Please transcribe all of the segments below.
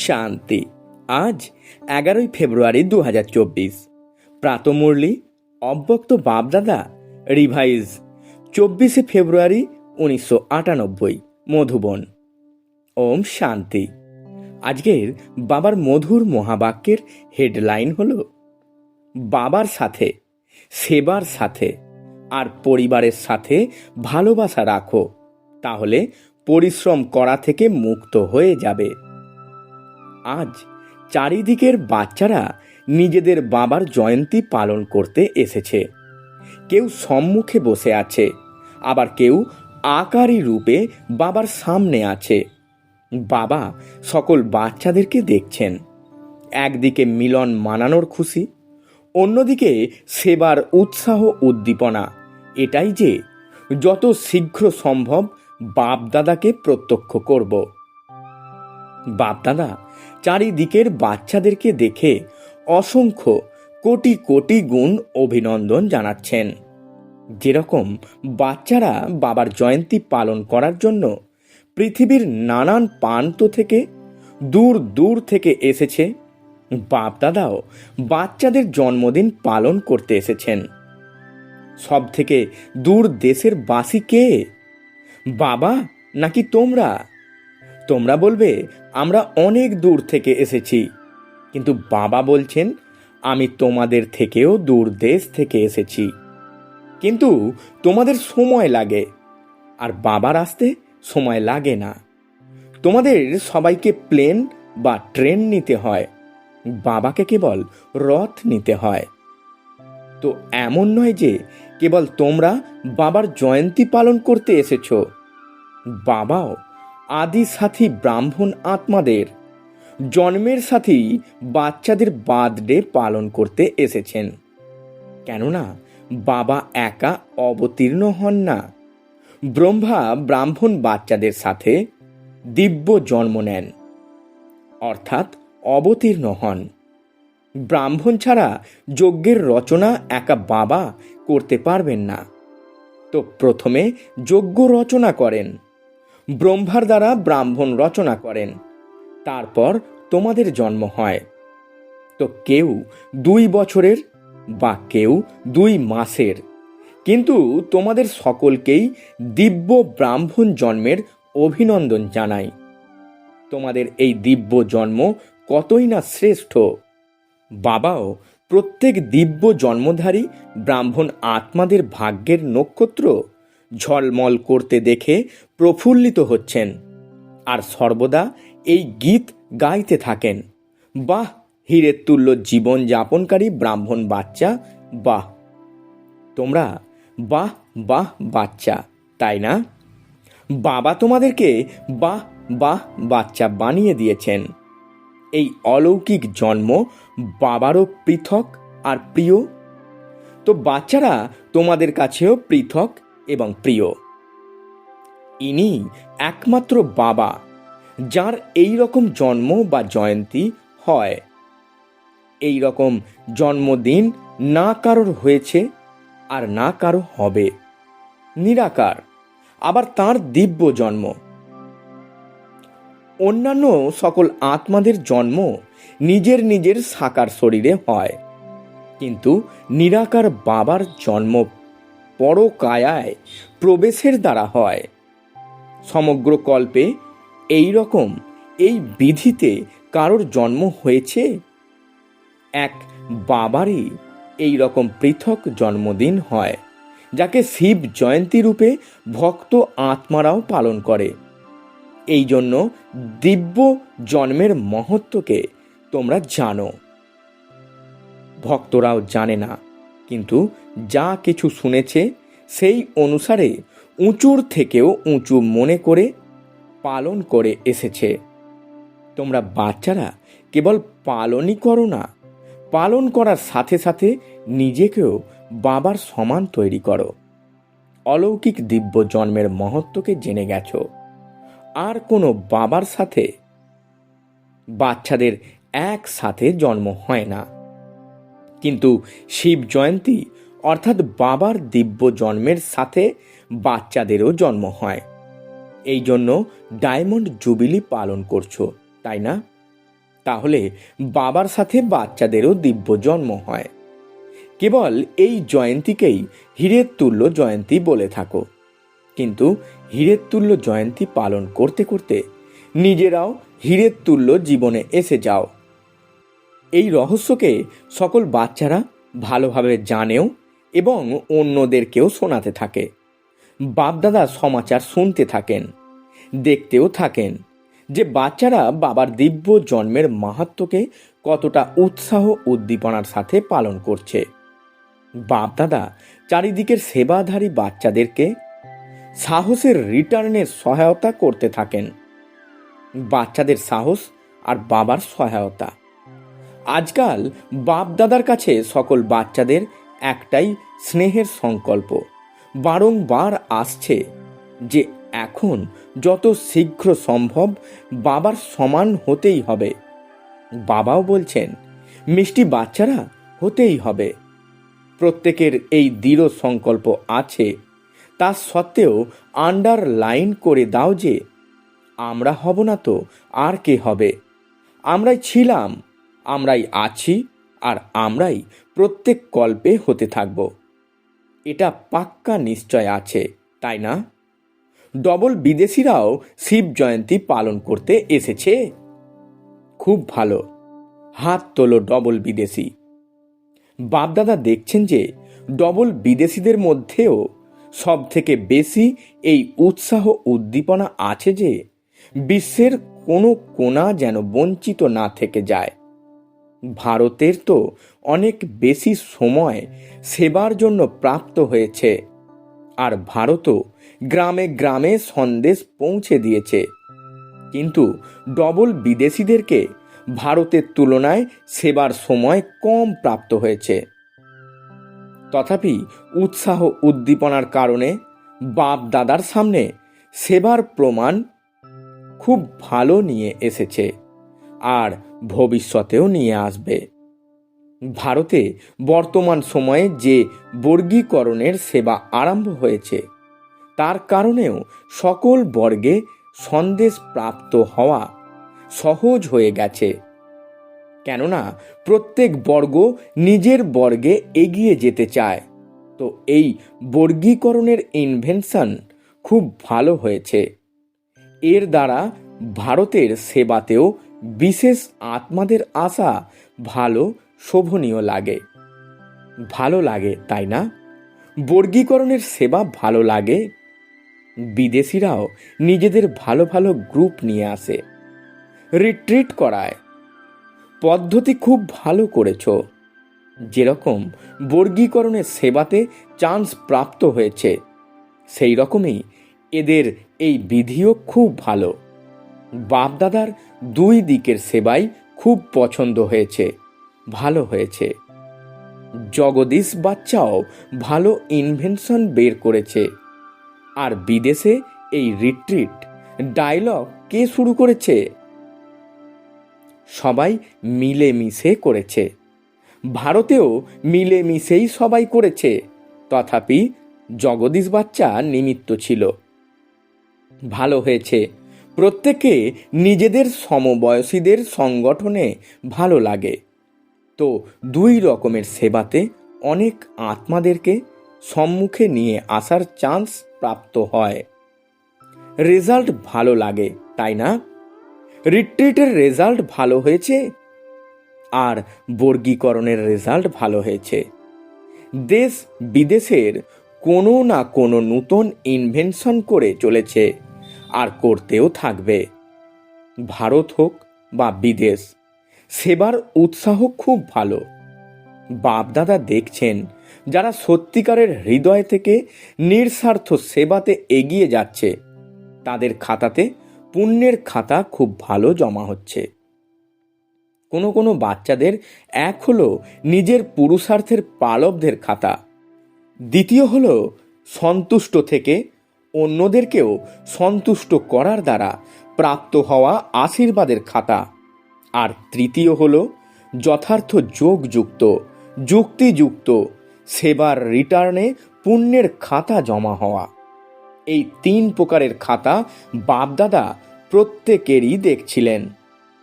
শান্তি। আজ 11ই ফেব্রুয়ারি 2024। প্রাতমুরলি অব্যক্ত বাপদাদা রিভাইজ 24শে ফেব্রুয়ারি 1998। মধুবন। ওম শান্তি। আজকের বাবার মধুর মহাবাক্যের হেডলাইন হল বাবার সাথে, সেবার সাথে আর পরিবারের সাথে ভালোবাসা রাখো, তাহলে পরিশ্রম করা থেকে মুক্ত হয়ে যাবে। আজ চারিদিকের বাচ্চারা নিজেদের বাবার জয়ন্তী পালন করতে এসেছে। কেউ সম্মুখে বসে আছে, আবার কেউ আকারী রূপে বাবার সামনে আছে। বাবা সকল বাচ্চাদেরকে দেখছেন। একদিকে মিলন মানানোর খুশি, অন্যদিকে সেবার উৎসাহ উদ্দীপনা। এটাই যে যত শীঘ্র সম্ভব বাপদাদাকে প্রত্যক্ষ করব। বাপদাদা চারিদিকের বাচ্চাদেরকে দেখে অসংখ্য কোটি কোটি গুণ অভিনন্দন জানাচ্ছেন। যেরকম বাচ্চারা বাবার জয়ন্তী পালন করার জন্য পৃথিবীর নানান প্রান্ত থেকে দূর দূর থেকে এসেছে, বাপদাদাও বাচ্চাদের জন্মদিন পালন করতে এসেছেন। সব থেকে দূর দেশের বাসী কে? বাবা নাকি তোমরা? তোমরা বলবে আমরা অনেক দূর থেকে এসেছি, কিন্তু বাবা বলছেন আমি তোমাদের থেকেও দূর দেশ থেকে এসেছি, কিন্তু তোমাদের সময় লাগে, আর বাবার আসতে সময় লাগে না। তোমাদের সবাইকে প্লেন বা ট্রেন নিতে হয়, বাবাকে কেবল রথ নিতে হয়। তো এমন নয় যে কেবল তোমরা বাবার জয়ন্তী পালন করতে এসেছো, বাবাও আদি সাথী ব্রাহ্মণ আত্মাদের জন্মের সাথী বাচ্চাদের বার্থডে পালন করতে এসেছেন। কেননা বাবা একা অবতীর্ণ হন না, ব্রহ্মা ব্রাহ্মণ বাচ্চাদের সাথে দিব্য জন্ম নেন, অর্থাৎ অবতীর্ণ হন। ব্রাহ্মণ ছাড়া যজ্ঞের রচনা একা বাবা করতে পারবেন না। তো প্রথমে যজ্ঞ রচনা করেন, ব্রহ্মার দ্বারা ব্রাহ্মণ রচনা করেন, তারপর তোমাদের জন্ম হয়। তো কেউ 2 বছরের বা কেউ 2 মাসের, কিন্তু তোমাদের সকলকেই দিব্য ব্রাহ্মণ জন্মের অভিনন্দন জানাই। তোমাদের এই দিব্য জন্ম কতই না শ্রেষ্ঠ। বাবাও প্রত্যেক দিব্য জন্মধারী ব্রাহ্মণ আত্মাদের ভাগ্যের নক্ষত্র ঝলমল করতে দেখে প্রফুল্লিত হচ্ছেন, আর সর্বদা এই গীত গাইতে থাকেন, বাহ হীরের তুল্য জীবন যাপনকারী ব্রাহ্মণ বাচ্চা, বাহ তোমরা বাহ বাহ বাচ্চা, তাই না? বাবা তোমাদেরকে বাহ বাহ বাচ্চা বানিয়ে দিয়েছেন। এই অলৌকিক জন্ম বাবারও পৃথক আর প্রিয়, তো বাচ্চারা তোমাদের কাছেও পৃথক এবং প্রিয়। ইনি একমাত্র বাবা যার এই রকম জন্ম বা জয়ন্তী হয়। এই রকম জন্মদিন না কারোর হয়েছে আর না কারো হবে। নিরাকার, আবার তার দিব্য জন্ম। অন্যান্য সকল আত্মাদের জন্ম নিজের নিজের সাকার শরীরে হয়, কিন্তু নিরাকার বাবার জন্ম পরকায়ায় প্রবেশের দ্বারা হয়। সমগ্র কল্পে এই রকম এই বিধিতে কারোর জন্ম হয়েছে? এক বাবারই এই রকম পৃথক জন্মদিন হয়, যাকে শিব জয়ন্তী রূপে ভক্ত আত্মারাও পালন করে। এই জন্য দিব্য জন্মের মহত্বকে তোমরা জানো, ভক্তরাও জানে না, কিন্তু যা কিছু শুনেছে সেই অনুসারে উঁচুর থেকেও উঁচু মনে করে পালন করে এসেছে। তোমরা বাচ্চারা কেবল পালনই করো না, পালন করার সাথে সাথে নিজেকেও বাবার সমান তৈরি করো। অলৌকিক দিব্য জন্মের মহত্বকে জেনে গেছো। আর কোনো বাবার সাথে বাচ্চাদের একসাথে জন্ম হয় না, কিন্তু শিব জয়ন্তী অর্থাৎ বাবার দিব্য জন্মের সাথে বাচ্চাদেরও জন্ম হয়। এই জন্য ডায়মন্ড জুবিলি পালন করছো, তাই না? তাহলে বাবার সাথে বাচ্চাদেরও দিব্য জন্ম হয়। কেবল এই জয়ন্তীকেই হীরের তুল্য জয়ন্তী বলে থাকো, কিন্তু হীরের তুল্য জয়ন্তী পালন করতে করতে নিজেরাও হীরের তুল্য জীবনে এসে যাও। এই রহস্যকে সকল বাচ্চারা ভালোভাবে জানেও এবং অন্যদেরকেও শোনাতে থাকে। বাপদাদা সমাচার শুনতে থাকেন, দেখতেও থাকেন যে বাচ্চারা বাবার দিব্য জন্মের মাহাত্ম্যকে কতটা উৎসাহ উদ্দীপনার সাথে পালন করছে। বাপদাদা চারিদিকের সেবাধারী বাচ্চাদেরকে সাহসের রিটার্নের সহায়তা করতে থাকেন। বাচ্চাদের সাহস আর বাবার সহায়তা। আজকাল বাপদাদার কাছে সকল বাচ্চাদের একটাই স্নেহের সংকল্প বারংবার আসছে যে এখন যত শীঘ্র সম্ভব বাবার সমান হতেই হবে। বাবাও বলছেন মিষ্টি বাচ্চারা হতেই হবে। প্রত্যেকের এই দৃঢ় সংকল্প আছে, তা সত্ত্বেও আন্ডারলাইন করে দাও যে আমরা হব না তো আর কে হবে? আমরাই ছিলাম, আমরাই আছি, আর আমরাই প্রত্যেক কল্পে হতে থাকব। এটা পাক্কা নিশ্চয় আছে, তাই না? ডবল বিদেশিরাও শিব জয়ন্তী পালন করতে এসেছে। খুব ভালো, হাত তোলো ডবল বিদেশি। বাপদাদা দেখছেন যে ডবল বিদেশিদের মধ্যেও সব থেকে বেশি এই উৎসাহ উদ্দীপনা আছে যে বিশ্বের কোনো কোণা যেন বঞ্চিত না থেকে যায়। ভারতের তো অনেক বেশি সময় সেবার জন্য প্রাপ্ত হয়েছে, আর ভারতও গ্রামে গ্রামে সন্দেশ পৌঁছে দিয়েছে। কিন্তু ডবল বিদেশিদেরকে ভারতের তুলনায় সেবার সময় কম প্রাপ্ত হয়েছে। তথাপি উৎসাহ উদ্দীপনার কারণে বাপ দাদার সামনে সেবার প্রমাণ খুব ভালো নিয়ে এসেছে আর ভবিষ্যতেও নিয়ে আসবে। ভারতে বর্তমান সময়ে যে বর্গীকরণের সেবা আরম্ভ হয়েছে তার কারণেও সকল বর্গে সন্দেশ প্রাপ্ত হওয়া সহজ হয়ে গেছে। কেননা প্রত্যেক বর্গ নিজের বর্গে এগিয়ে যেতে চায়। তো এই বর্গীকরণের ইনভেনশন খুব ভালো হয়েছে। এর দ্বারা ভারতের সেবাতেও বিশেষ আত্মাদের আসা ভালো শোভনীয় লাগে। ভালো লাগে, তাই না? বর্গীকরণের সেবা ভালো লাগে। বিদেশিরাও নিজেদের ভালো ভালো গ্রুপ নিয়ে আসে, রিট্রিট করায়। পদ্ধতি খুব ভালো করেছ। যেরকম বর্গীকরণের সেবাতে চান্স প্রাপ্ত হয়েছে, সেই রকমই এদের এই বিধিও খুব ভালো। বাপদাদার দুই দিকের সেবাই খুব পছন্দ হয়েছে, ভালো হয়েছে। জগদীশ বাচ্চাও ভালো ইনভেনশন বের করেছে। আর বিদেশে এই রিট্রিট ডায়লগ কে শুরু করেছে? সবাই মিলেমিশে করেছে। ভারতেও মিলেমিশেই সবাই করেছে, তথাপি জগদীশ বাচ্চা নিমিত্ত ছিল। ভালো হয়েছে। প্রত্যেকে নিজেদের সমবয়সীদের সংগঠনে ভালো লাগে। তো দুই রকমের সেবাতে অনেক আত্মাদেরকে সম্মুখে নিয়ে আসার চান্স প্রাপ্ত হয়। রেজাল্ট ভালো লাগে, তাই না? রিট্রিটের রেজাল্ট ভালো হয়েছে আর বর্গীকরণের রেজাল্ট ভালো হয়েছে। দেশ বিদেশের কোনো না কোনো নতুন ইনভেনশন করে চলেছে আর করতেও থাকবে। ভারত হোক বা বিদেশ, সেবার উৎসাহ খুব ভালো। বাপদাদা দেখছেন যারা সত্যিকারের হৃদয় থেকে নিঃস্বার্থ সেবাতে এগিয়ে যাচ্ছে তাদের খাতাতে পুণ্যের খাতা খুব ভালো জমা হচ্ছে। কোনো কোনো বাচ্চাদের এক হলো নিজের পুরুষার্থের পালবদের খাতা, দ্বিতীয় হলো সন্তুষ্ট থেকে অন্যদেরকেও সন্তুষ্ট করার দ্বারা প্রাপ্ত হওয়া আশীর্বাদের খাতা, আর তৃতীয় হলো যথার্থ যোগযুক্ত যুক্তিযুক্ত সেবার রিটার্নে পুণ্যের খাতা জমা হওয়া। এই তিন প্রকারের খাতা বাপদাদা প্রত্যেকেরই দেখছিলেন।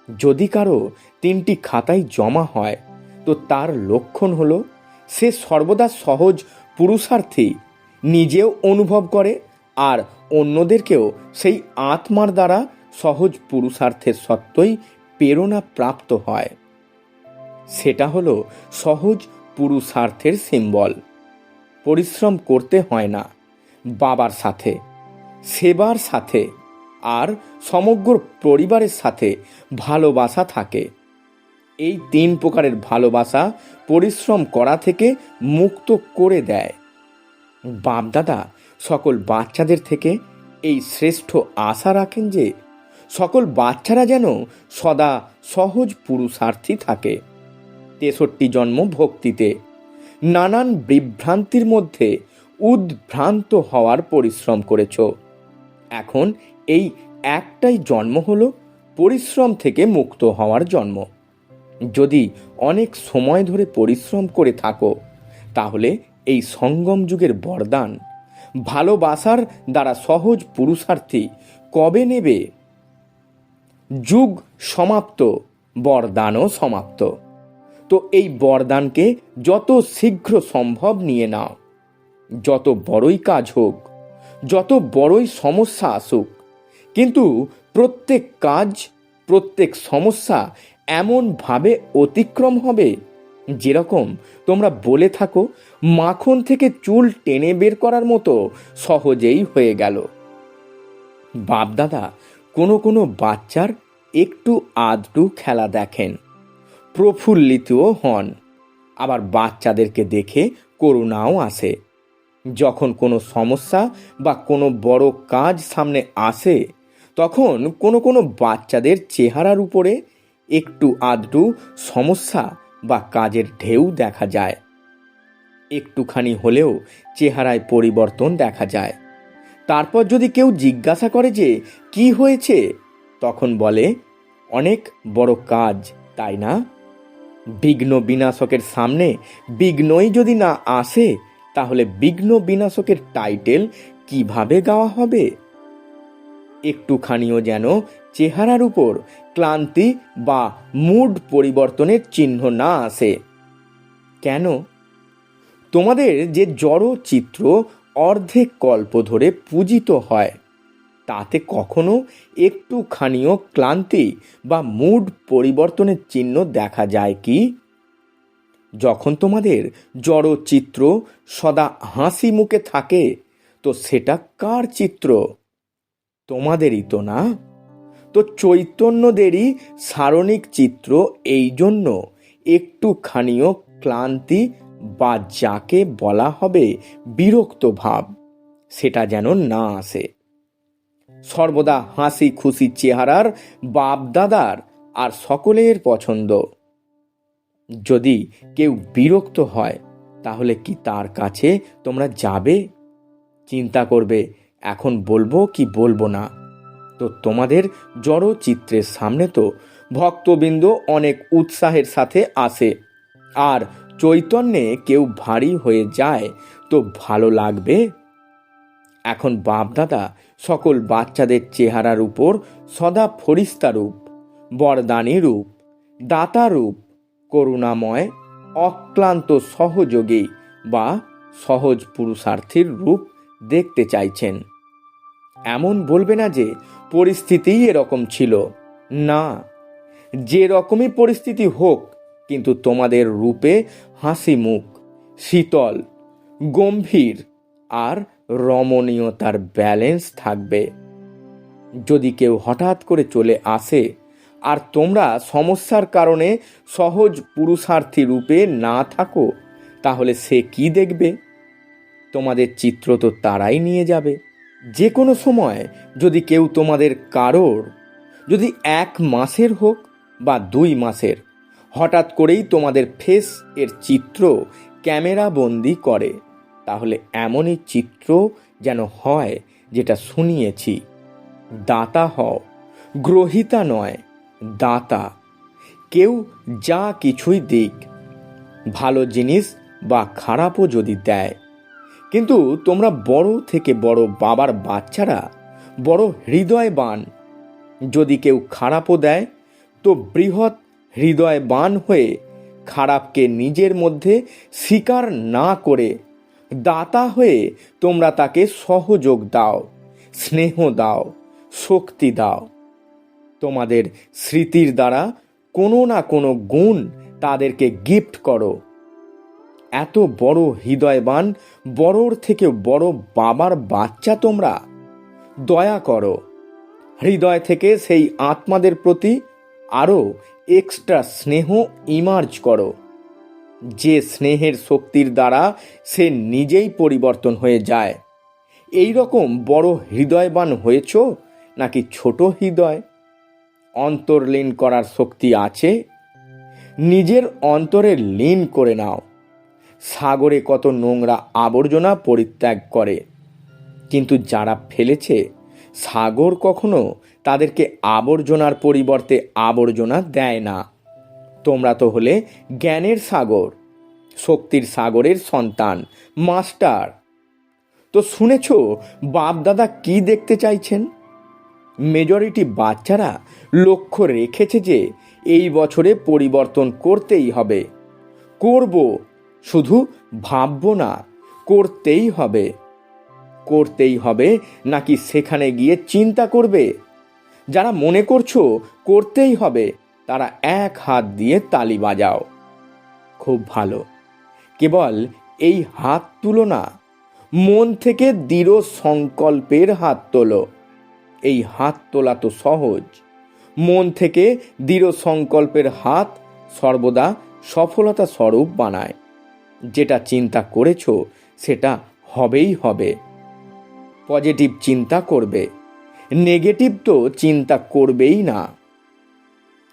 যদি কারো 3টি খাতায় জমা হয়, তো তার লক্ষণ হলো সে সর্বদা সহজ পুরুষার্থী নিজেও অনুভব করে আর অন্যদেরকেও সেই আত্মার দ্বারা সহজ পুরুষার্থের সত্ত্বই প্রেরণা প্রাপ্ত হয়। সেটা হলো সহজ পুরুষার্থের সিম্বল। পরিশ্রম করতে হয় না, বাবার সাথে, সেবার সাথে আর সমগ্র পরিবারের সাথে ভালোবাসা থাকে। এই 3 প্রকারের ভালোবাসা পরিশ্রম করা থেকে মুক্ত করে দেয়। বাপদাদা সকল বাচ্চাদের থেকে এই শ্রেষ্ঠ আশা রাখেন যে সকল বাচ্চারা যেন সদা সহজ পুরুষার্থী থাকে। 63 জন্ম ভক্তিতে নানান বিভ্রান্তির মধ্যে উদ্ভ্রান্ত হওয়ার পরিশ্রম করেছ। এখন এই একটাই জন্ম হলো পরিশ্রম থেকে মুক্ত হওয়ার জন্ম। যদি অনেক সময় ধরে পরিশ্রম করে থাকো, তাহলে এই সঙ্গম যুগের বরদান ভালোবাসার দ্বারা সহজ পুরুষার্থী কবে নেবে? যুগ সমাপ্ত, বরদানও সমাপ্ত। তো এই বরদানকে যত শীঘ্র সম্ভব নিয়ে নাও। যত বড়ই কাজ হোক, যত বড়ই সমস্যা আসুক, কিন্তু প্রত্যেক কাজ, প্রত্যেক সমস্যা এমনভাবে অতিক্রম হবে যেরকম তোমরা বলে থাকো মাখন থেকে চুল টেনে বের করার মতো সহজেই হয়ে গেল। বাপদাদা কোনো কোনো বাচ্চার একটু আধটু খেলা দেখেন, প্রফুল্লিতও হন। আবার বাচ্চাদেরকে দেখে করুণাও আসে। যখন কোনো সমস্যা বা কোনো বড় কাজ সামনে আসে, তখন কোনো কোনো বাচ্চাদের চেহারার উপরে একটু আধটু সমস্যা বা কাজের ঢেউ দেখা যায়। একটুখানি হলেও চেহারায় পরিবর্তন দেখা যায়। তারপর যদি কেউ জিজ্ঞাসা করে যে কি হয়েছে, তখন বলে অনেক বড় কাজ, তাই না? বিঘ্ন বিনাশকের সামনে বিঘ্নই যদি না আসে, তাহলে বিঘ্ন বিনাশকের টাইটেল কিভাবে গাওয়া হবে? একটুখানিও যেন চেহারার উপর ক্লান্তি বা মুড পরিবর্তনের চিহ্ন না আসে। কেন? তোমাদের যে জড় চিত্র অর্ধেক কল্প ধরে পূজিত হয়, তাতে কখনো একটুখানিও ক্লান্তি বা মুড পরিবর্তনের চিহ্ন দেখা যায় কি? যখন তোমাদের জড় চিত্র সদা হাসি মুখে থাকে, তো সেটা কার চিত্র? তোমাদেরই তো না? তো চৈতন্যদেরই সারণিক চিত্র। এই জন্য একটুখানিও ক্লান্তি বা যাকে বলা হবে বিরক্ত ভাব, সেটা যেন না আসে। সর্বদা হাসি খুশি চেহারার বাপদাদার আর সকলের পছন্দ। যদি কেউ বিরক্ত হয়, তাহলে কি তার কাছে তোমরা যাবে? চিন্তা করবে এখন বলবো কি বলবো না। তো তোমাদের জড় চিত্রের সামনে তো ভক্তবৃন্দ অনেক উৎসাহের সাথে আসে, আর চৈতন্যে কেউ ভারী হয়ে যায় তো ভালো লাগবে? এখন বাপদাদা সকল বাচ্চাদের চেহারার উপর সদা ফরিস্তা রূপ, বরদানী রূপ, দাতা রূপ, করুণাময়, অক্লান্ত সহযোগী বা সহজ পুরুষার্থীর রূপ দেখতে চাইছেন। এমন বলবে না যে পরিস্থিতিই এরকম ছিল। না, যে রকমই পরিস্থিতি হোক, কিন্তু তোমাদের রূপে হাসি মুখ, শীতল, গম্ভীর আর রমণীয়তার ব্যালেন্স থাকবে। যদি কেউ হঠাৎ করে চলে আসে আর তোমরা সমস্যার কারণে সহজ পুরুষার্থী রূপে না থাকো, তাহলে সে কি দেখবে? তোমাদের চিত্র তো তারাই নিয়ে যাবে। যে কোনো সময় যদি কেউ তোমাদের কারোর, যদি 1 মাসের হোক বা 2 মাসের, হঠাৎ করেই তোমাদের ফেস এর চিত্র ক্যামেরা বন্দি করে, তাহলে এমনই চিত্র যেন হয় যেটা শুনিয়েছি। দাতা হও, গ্রহিতা নয়, দাতা। কেউ যা কিছুই দিক, ভালো জিনিস বা খারাপও যদি দেয়, কিন্তু তোমরা বড় থেকে বড় বাবার বাচ্চারা বড় হৃদয়বান। যদি কেউ খারাপও দেয়, তো বৃহৎ হৃদয়বান হয়ে খারাপকে নিজের মধ্যে স্বীকার না করে দাতা হয়ে তোমরা তাকে সহযোগ দাও, স্নেহ দাও, শক্তি দাও। তোমাদের স্মৃতির দ্বারা কোনো না কোনো গুণ তাদেরকে গিফট করো। এত বড় হৃদয়বান, বড়র থেকে বড় বাবার বাচ্চা তোমরা। দয়া করো, হৃদয় থেকে সেই আত্মাদের প্রতি আরও এক্সট্রা স্নেহ ইমার্জ করো, যে স্নেহের শক্তির দ্বারা সে নিজেই পরিবর্তন হয়ে যায়। এই রকম বড় হৃদয়বান হয়েছ নাকি ছোট হৃদয়? অন্তর্লীন করার শক্তি আছে? নিজের অন্তরে লীন করে নাও। সাগরে কত নোংরা আবর্জনা পরিত্যাগ করে, কিন্তু যারা ফেলেছে সাগর কখনো তাদেরকে আবর্জনার পরিবর্তে আবর্জনা দেয় না। তোমরা তো হলে জ্ঞানের সাগর, শক্তির সাগরের সন্তান, মাস্টার। তো শুনেছ বাপদাদা কি দেখতে চাইছেন? মেজরিটি বাচ্চারা লক্ষ্য রেখেছে যে এই বছরে পরিবর্তন করতেই হবে। করব, শুধু ভাববো না, করতেই হবে। করতেই হবে নাকি সেখানে গিয়ে চিন্তা করবে? যারা মনে করছো করতেই হবে, তারা এক হাত দিয়ে তালি বাজাও। খুব ভালো। কেবল এই হাত তুলো না, মন থেকে দৃঢ় সংকল্পের হাত তোলো। এই হাত তোলা তো সহজ। মন থেকে দৃঢ় সংকল্পের হাত সর্বদা সফলতা স্বরূপ বানায়। যেটা চিন্তা করেছো সেটা হবেই হবে। পজিটিভ চিন্তা করবে, নেগেটিভ তো চিন্তা করবেই না।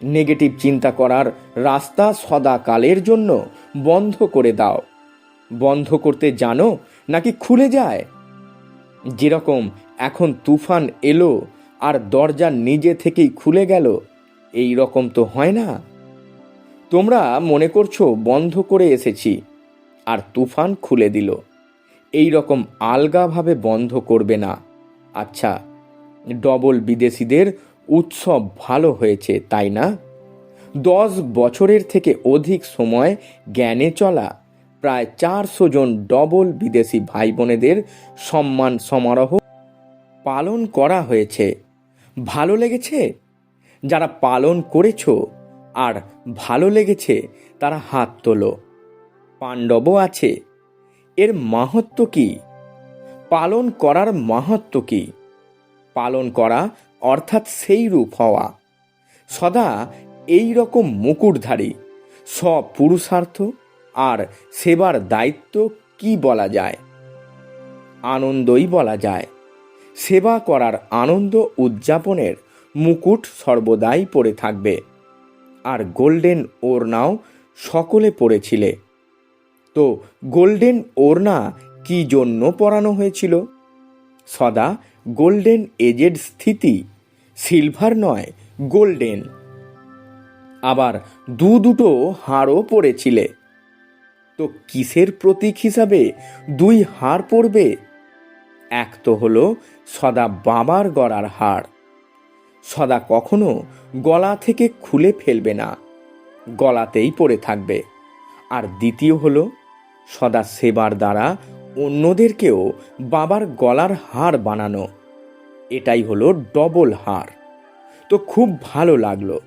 নেগেটিভ চিন্তা করার রাস্তা সদাকালের জন্য বন্ধ করে দাও। বন্ধ করতে জানো নাকি খুলে যায়? যেরকম এখন তুফান এলো আর দরজা নিজে থেকেই খুলে গেল, এই রকম তো হয় না। তোমরা মনে করছো বন্ধ করে এসেছি আর তুফান খুলে দিল। এই রকম আলগাভাবে বন্ধ করবে না। আচ্ছা, ডবল বিদেশিদের উৎসব ভালো হয়েছে, তাই না? 10 বছরের থেকে অধিক সময় জ্ঞানে চলা প্রায় 400 জন ডবল বিদেশি ভাই বোনেদের সম্মান সমারোহ পালন করা হয়েছে। ভালো লেগেছে? যারা পালন করেছো আর ভালো লেগেছে তারা হাত তোলো। পাণ্ডবও আছে। এর মাহাত্ম্য কি? পালন করার মাহাত্ম্য কি? পালন করা অর্থাৎ সেই রূপ হওয়া। সদা এই রকম মুকুটধারী স্বপুরুষার্থ আর সেবার দায়িত্ব কি বলা যায়? আনন্দই বলা যায়। সেবা করার আনন্দ উদযাপনের মুকুট সর্বদাই পরে থাকবে। আর গোল্ডেন ওড়নাও সকলে পরেছিলে। তো গোল্ডেন ওড়না কি জন্য পরানো হয়েছিল? সদা গোল্ডেন এজের স্থিতি, সিলভার নয়, গোল্ডেন। আবার দুটো হারও পরেছিলে। তো কিসের প্রতীক হিসাবে 2 হার পরবে? এক তো হলো সদা বাবার গলার হার, সদা কখনো গলা থেকে খুলে ফেলবে না, গলাতেই পড়ে থাকবে। আর দ্বিতীয় হলো সদা সেবার দ্বারা অন্যদেরকেও বাবার গলার হার বানানো। এটাই হলো ডবল হার। তো খুব ভালো লাগলো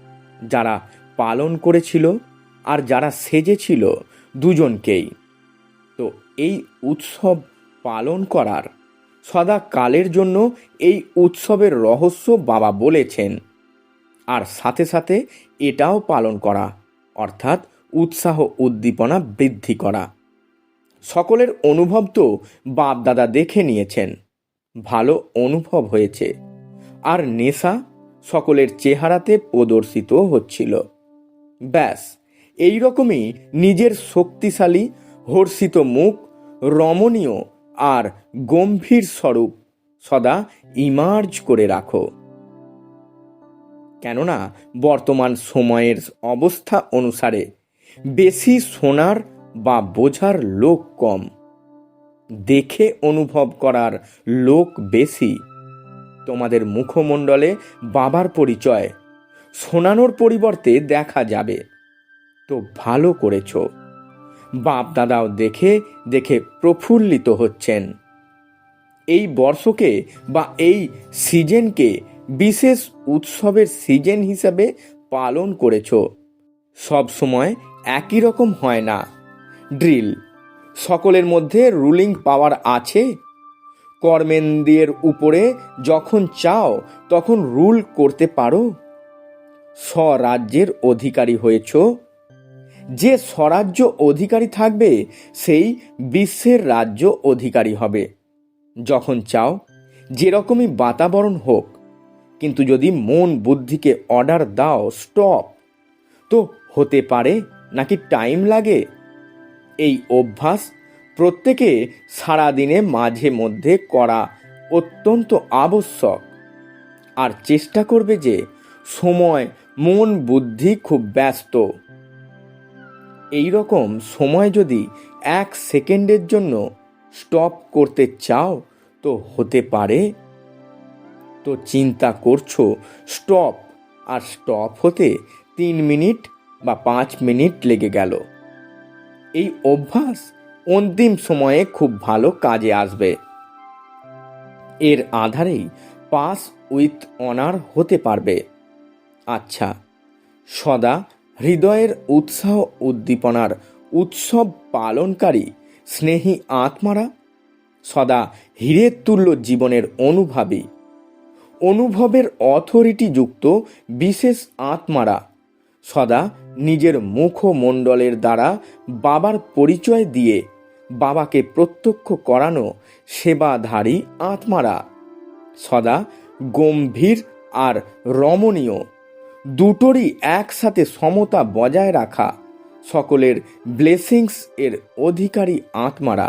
যারা পালন করেছিল আর যারা সেজেছিল, দুজনকেই। তো এই উৎসব পালন করার সদা কালের জন্য এই উৎসবের রহস্য বাবা বলেছেন। আর সাথে সাথে এটাও পালন করা, অর্থাৎ উৎসাহ উদ্দীপনা বৃদ্ধি করা। সকলের অনুভব তো বাপ দাদা দেখে নিয়েছেন, ভালো অনুভব হয়েছে। আর নেশা সকলের চেহারাতে প্রদর্শিত হচ্ছিল। ব্যাস এই রকমই নিজের শক্তিশালী হর্ষিত মুখ, রমণীয় আর গম্ভীর স্বরূপ সদা ইমার্জ করে রাখো। কেননা বর্তমান সময়ের অবস্থা অনুসারে বেশি শোনার বা বোঝার লোক কম, দেখে অনুভব করার লোক বেশি। তোমাদের মুখমণ্ডলে বাবার পরিচয়, শোনানোর পরিবর্তে দেখা যাবে। তো ভালো করেছ। বাপ দাদাও দেখে দেখে প্রফুল্লিত হচ্ছেন। এই বর্ষকে বা এই সিজনকে বিশেষ উৎসবের সিজন হিসাবে পালন করেছ। সব সময় একই রকম হয় না। ড্রিল সকলের মধ্যে রুলিং পাওয়ার আছে। কর্মেন্দ্রিয়ের উপরে যখন চাও তখন রুল করতে পারো। স্বরাজ্যের অধিকারী হয়েছ। যে স্বরাজ্য অধিকারী থাকবে সেই বিশ্বের রাজ্য অধিকারী হবে। যখন চাও যেরকমই বাতাবরণ হোক, কিন্তু যদি মন বুদ্ধিকে অর্ডার দাও স্টপ, তো হতে পারে নাকি টাইম লাগে। এই অভ্যাস প্রত্যেকে সারাদিনে মাঝে মধ্যে করা অত্যন্ত আবশ্যক। আর চেষ্টা করবে যে সময় মন বুদ্ধি খুব ব্যস্ত, এই রকম সময় যদি 1 সেকেন্ডের জন্য স্টপ করতে চাও তো হতে পারে। তো চিন্তা করছো স্টপ, আর স্টপ হতে 3 মিনিট বা 5 মিনিট লেগে গেল। এই অভ্যাস অন্তিম সময়ে খুব ভালো কাজে আসবে। এর আধারেই পাস উইথ অনার হতে পারবে। আচ্ছা, সদা হৃদয়ের উৎসাহ উদ্দীপনার উৎসব পালনকারী স্নেহী আত্মারা, সদা হীরের তুল্য জীবনের অনুভবী, অনুভবের অথরিটিযুক্ত বিশেষ আত্মারা, সদা নিজের মুখমণ্ডলের দ্বারা বাবার পরিচয় দিয়ে বাবাকে প্রত্যক্ষ করানো সেবাধারী আত্মারা, সদা গম্ভীর আর রমণীয়, দুটোরই একসাথে সমতা বজায় রাখা সকলের ব্লেসিংস এর অধিকারী আত্মারা,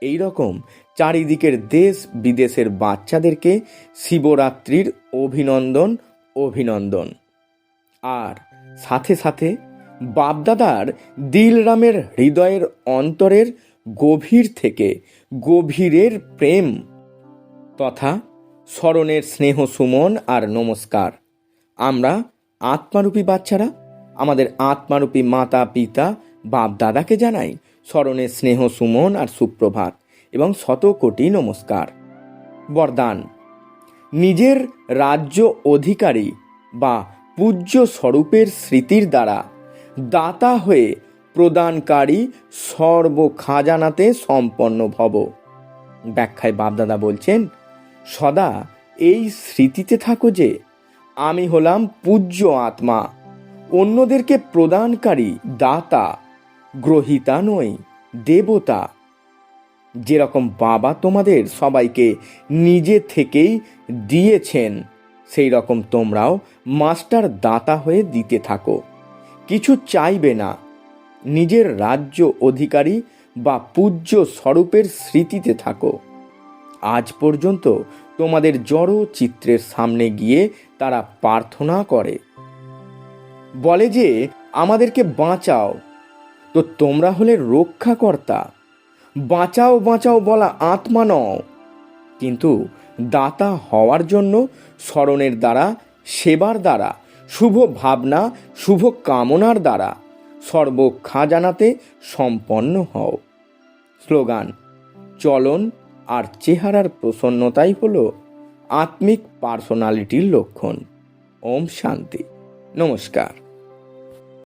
এই রকম চারিদিকের দেশ বিদেশের বাচ্চাদেরকে শিবরাত্রির অভিনন্দন অভিনন্দন। আর সাথে সাথে বাপদাদার দিলরামের হৃদয়ের অন্তরের গভীর থেকে গভীরের প্রেম তথা স্মরণের স্নেহ সুমন আর নমস্কার। আমরা আত্মারূপী বাচ্চারা আমাদের আত্মারূপী মাতা পিতা বাপ দাদাকে জানাই স্মরণের স্নেহ সুমন আর সুপ্রভাত এবং 100 কোটি নমস্কার। বরদান: নিজের রাজ্য অধিকারী বা পূজ্য স্বরূপের স্মৃতির দ্বারা দাতা হয়ে প্রদানকারী সর্ব খাজানাতে সম্পন্ন ভব। ব্যাখ্যায় বাপদাদা বলছেন, সদা এই স্মৃতিতে থাকো যে আমি হলাম পূজ্য আত্মা, অন্যদেরকে প্রদানকারী দাতা, গ্রহিতা নই, দেবতা। যেরকম বাবা তোমাদের সবাইকে নিজে থেকেই দিয়েছেন, সেই রকম তোমরাও মাস্টার দাতা হয়ে দিতে থাকো। কিছু চাইবে না, নিজের রাজ্য অধিকারী বা পূজ্য স্বরূপের স্মৃতিতে থাকো। আজ পর্যন্ত তোমাদের জড় চিত্রের সামনে গিয়ে তারা প্রার্থনা করে, বলে যে আমাদেরকে বাঁচাও। তো তোমরা হলে রক্ষাকর্তা। বাঁচাও বাঁচাও বলা আত্মা নও, কিন্তু দাতা হওয়ার জন্য স্মরণের দ্বারা, সেবার দ্বারা, শুভ ভাবনা, শুভ কামনার দ্বারা সর্ব খাজানাতে সম্পন্ন হও। স্লোগান: চলন আর চেহারার প্রসন্নতাই হলো আত্মিক পার্সোনালিটির লক্ষণ। ওম শান্তি। নমস্কার।